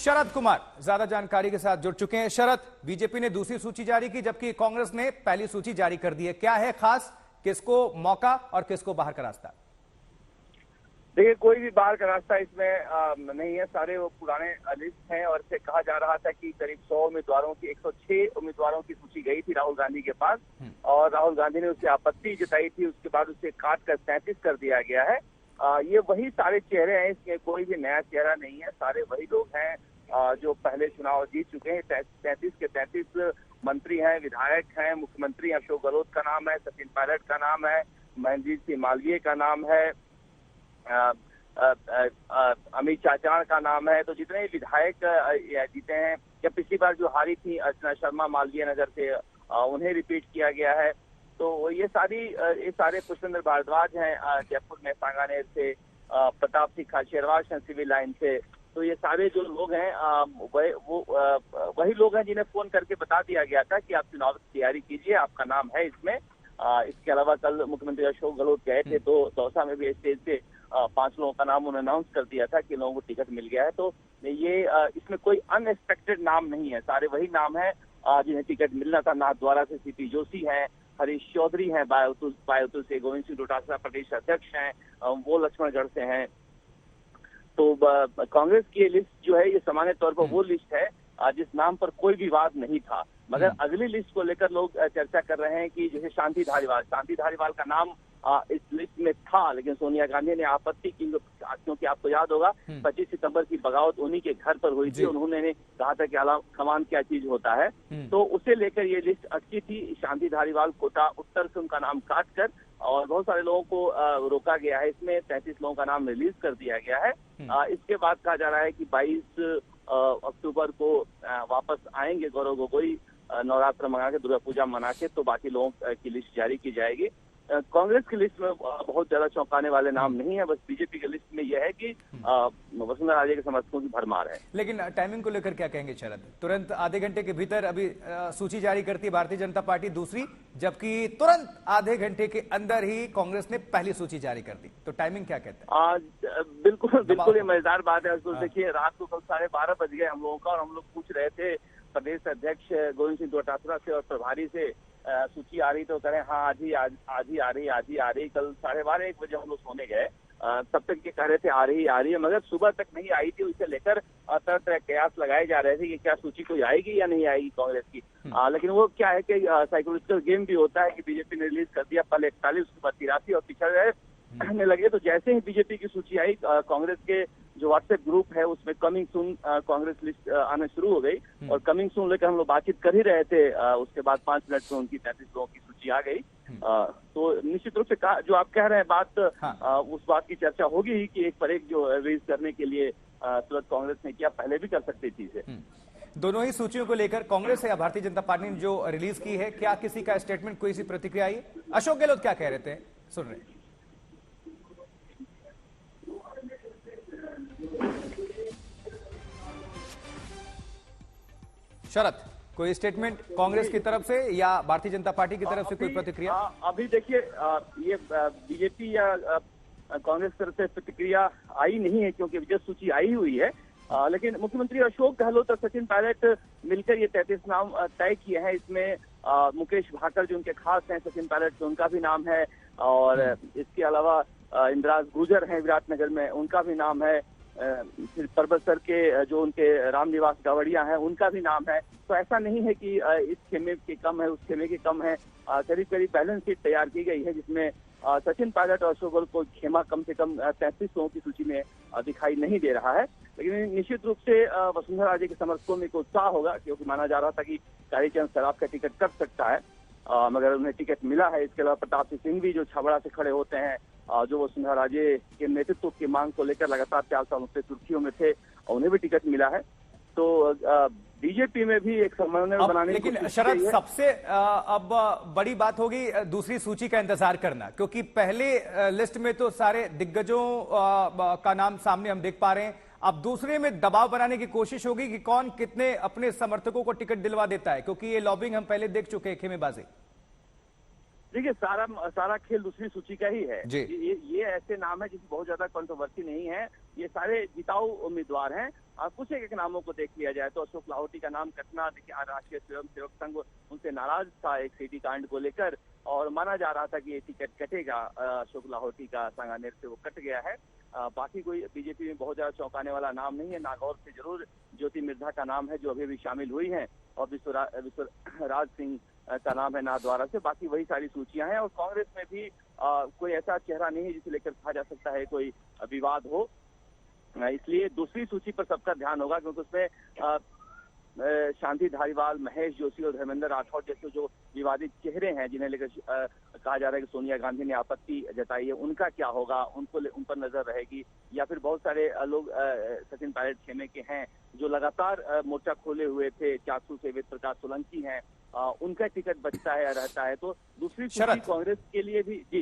शरद कुमार ज्यादा जानकारी के साथ जुड़ चुके हैं। शरद, बीजेपी ने दूसरी सूची जारी की जबकि कांग्रेस ने पहली सूची जारी कर दी है। क्या है खास, किसको मौका और किसको बाहर का रास्ता? देखिए, कोई भी बाहर का रास्ता इसमें नहीं है। सारे वो पुराने लिस्ट हैं और इसे कहा जा रहा था कि करीब 100 उम्मीदवारों की 106 उम्मीदवारों की सूची गई थी राहुल गांधी के पास और राहुल गांधी ने उससे आपत्ति जताई थी। उसके बाद उसे काट कर 33 कर दिया गया है। ये वही सारे चेहरे हैं, इसमें कोई भी नया चेहरा नहीं है। सारे वही लोग हैं जो पहले चुनाव जीत चुके हैं। 33 के 33 मंत्री हैं, विधायक हैं। मुख्यमंत्री अशोक गहलोत का नाम है, सचिन पायलट का नाम है, महेंद्र सिंह मालवीय का नाम है, अमित चाचाण का नाम है। तो जितने विधायक जीते हैं या पिछली बार जो हारी थी अर्चना शर्मा मालवीय नगर से, उन्हें रिपीट किया गया है। तो ये सारे पुष्पेंद्र भारद्वाज हैं जयपुर में सांगानेर से, प्रताप सिंह खाचरियावास हैं सिविल लाइन से। तो ये सारे जो लोग हैं वही लोग हैं जिन्हें फोन करके बता दिया गया था कि आप चुनाव की तैयारी कीजिए, आपका नाम है इसमें। इसके अलावा कल मुख्यमंत्री अशोक गहलोत गए थे तो दौसा में भी स्टेज पे 5 लोगों का नाम उन्होंने अनाउंस कर दिया था कि लोगों को टिकट मिल गया है। तो ये इसमें कोई अनएक्सपेक्टेड नाम नहीं है, सारे वही नाम है जिन्हें टिकट मिलना था। नाथद्वारा से सीपी जोशी हैं, हरीश चौधरी हैं, बायतुल से गोविंद सिंह डोटासरा प्रदेश अध्यक्ष हैं, वो लक्ष्मणगढ़ से हैं। तो कांग्रेस की लिस्ट जो है ये सामान्य तौर पर वो लिस्ट है जिस नाम पर कोई विवाद नहीं था। मगर अगली लिस्ट को लेकर लोग चर्चा कर रहे हैं कि जैसे शांति धारीवाल का नाम इस लिस्ट में था, लेकिन सोनिया गांधी ने आपत्ति की क्योंकि आपको याद होगा 25 सितंबर की बगावत उन्हीं के घर पर हुई थी। उन्होंने कहा था कि आला कमान क्या चीज होता है, तो उसे लेकर ये लिस्ट अटकी थी। शांति धारीवाल कोटा उत्तर से उनका नाम काट कर और बहुत सारे लोगों को रोका गया है। इसमें 33 लोगों का नाम रिलीज कर दिया गया है। इसके बाद कहा जा रहा है कि 22 अक्टूबर को वापस आएंगे गौरव गोगोई, नवरात्र मना के, दुर्गा पूजा मना के, तो बाकी लोगों की लिस्ट जारी की जाएगी। कांग्रेस की लिस्ट में बहुत ज्यादा चौंकाने वाले नाम नहीं है। बस बीजेपी की लिस्ट में यह है कि वसुंधरा राजे के समर्थकों की भरमार है। लेकिन टाइमिंग को लेकर क्या कहेंगे शरद? तुरंत आधे घंटे के भीतर अभी सूची जारी करती है भारतीय जनता पार्टी दूसरी, जबकि तुरंत आधे घंटे के अंदर ही कांग्रेस ने पहली सूची जारी कर दी। तो टाइमिंग क्या कहते हैं? बिल्कुल ये मजेदार बात है। देखिए, रात को कल 12:30 बज गए हम लोगों का और हम लोग पूछ रहे थे प्रदेश अध्यक्ष गोविंद सिंह डोटासरा से और प्रभारी से सूची आ रही तो करें हाँ आज ही आ रही। कल 12:30-1 बजे हम लोग सोने गए, तब तक ये कह रहे थे आ रही है, मगर सुबह तक नहीं आई थी। उसे लेकर तरह तरह कयास लगाए जा रहे थे कि क्या सूची कोई आएगी या नहीं आएगी कांग्रेस की। लेकिन वो क्या है कि साइकोलॉजिकल गेम भी होता है कि बीजेपी ने रिलीज कर दिया पहले 41, उसके बाद 83 और पिछड़ रहने लगे। तो जैसे ही बीजेपी की सूची आई, कांग्रेस के जो व्हाट्सएप ग्रुप है उसमें कमिंग सून कांग्रेस लिस्ट आना शुरू हो गई और कमिंग सून लेकर हम लोग बातचीत कर ही रहे थे। उसके बाद 5 मिनट में उनकी 33 लोगों की सूची आ गई। तो निश्चित रूप से जो आप कह रहे हैं बात, उस बात की चर्चा होगी ही कि एक पर एक जो रिलीज करने के लिए तुरंत कांग्रेस ने किया, पहले भी कर सकती थी इसे। दोनों ही सूचियों को लेकर कांग्रेस या भारतीय जनता पार्टी ने जो रिलीज की है, क्या किसी का स्टेटमेंट, कोई सी प्रतिक्रिया आई? अशोक गहलोत क्या कह रहे थे, सुन रहे? शरद, कोई स्टेटमेंट कांग्रेस की तरफ से या भारतीय जनता पार्टी की तरफ से कोई प्रतिक्रिया? अभी देखिए, ये बीजेपी या कांग्रेस की तरफ से प्रतिक्रिया आई नहीं है क्योंकि विजय सूची आई हुई है। लेकिन मुख्यमंत्री अशोक गहलोत और सचिन पायलट मिलकर ये 33 नाम तय किए हैं। इसमें मुकेश भाकर जो उनके खास हैं, सचिन पायलट उनका भी नाम है, और इसके अलावा इंद्राज गुर्जर हैं विराटनगर में, उनका भी नाम है। फिर परबतसर के जो उनके रामनिवास गावड़िया हैं, उनका भी नाम है। तो ऐसा नहीं है कि इस खेमे के कम है, उस खेमे के कम है। करीब करीब बैलेंस शीट तैयार की गई है जिसमें सचिन पायलट और अशोक गहलोत को खेमा कम से कम 33 लोगों की सूची में दिखाई नहीं दे रहा है। लेकिन निश्चित रूप से वसुंधरा राजे के समर्थकों में एक उत्साह होगा क्योंकि माना जा रहा था कि कालीचंद सराफ का टिकट कट सकता है, मगर उन्हें टिकट मिला है। इसके अलावा प्रताप सिंह भी जो छबड़ा से खड़े होते हैं, जो वसुंधरा राजे के नेतृत्व की मांग को लेकर लगातार 4 सालों से सुर्खियों में थे, उन्हें भी टिकट मिला है। तो बीजेपी में भी एक समन्वय बनाने की। लेकिन शरद, सबसे अब बड़ी बात होगी दूसरी सूची का इंतजार करना, क्योंकि पहले लिस्ट में तो सारे दिग्गजों का नाम सामने हम देख पा रहे हैं। अब दूसरे में दबाव बनाने की कोशिश होगी कि कौन कितने अपने समर्थकों को टिकट दिलवा देता है, क्योंकि ये लॉबिंग हम पहले देख चुके हैं, खेमेबाजी। देखिए, सारा खेल दूसरी सूची का ही है। जी। ये ऐसे नाम है जिसमें बहुत ज्यादा कंट्रोवर्सी नहीं है। ये सारे जिताऊ उम्मीदवार हैं। कुछ एक नामों को देख लिया जाए तो अशोक लाहौटी का नाम कटना, देखिए राष्ट्रीय स्वयं सेवक संघ उनसे नाराज था एक सीटी कांड को लेकर, और माना जा रहा था कि ये टिकट कटेगा अशोक लाहौटी का, सांगानेर से वो कट गया है। बाकी कोई बीजेपी में बहुत ज्यादा चौंकाने वाला नाम नहीं है। नागौर से जरूर ज्योति मिर्धा का नाम है जो अभी भी शामिल हुई है, और विश्वराज सिंह का नाम है नाथद्वारा से। बाकी वही सारी सूचियां हैं, और कांग्रेस में भी कोई ऐसा चेहरा नहीं है जिसे लेकर कहा जा सकता है कोई विवाद हो। इसलिए दूसरी सूची पर सबका ध्यान होगा, क्योंकि उसमें शांति धारीवाल, महेश जोशी और धर्मेंद्र राठौड़ जैसे जो विवादित चेहरे हैं जिन्हें लेकर कहा जा रहा है कि सोनिया गांधी ने आपत्ति जताई है, उनका क्या होगा, उन पर नजर रहेगी। या फिर बहुत सारे लोग सचिन पायलट खेमे के हैं जो लगातार मोर्चा खोले हुए थे, चाकसू से वेद प्रकाश सोलंकी हैं, उनका टिकट बचता है या रहता है। तो दूसरी सूची कांग्रेस के लिए भी जी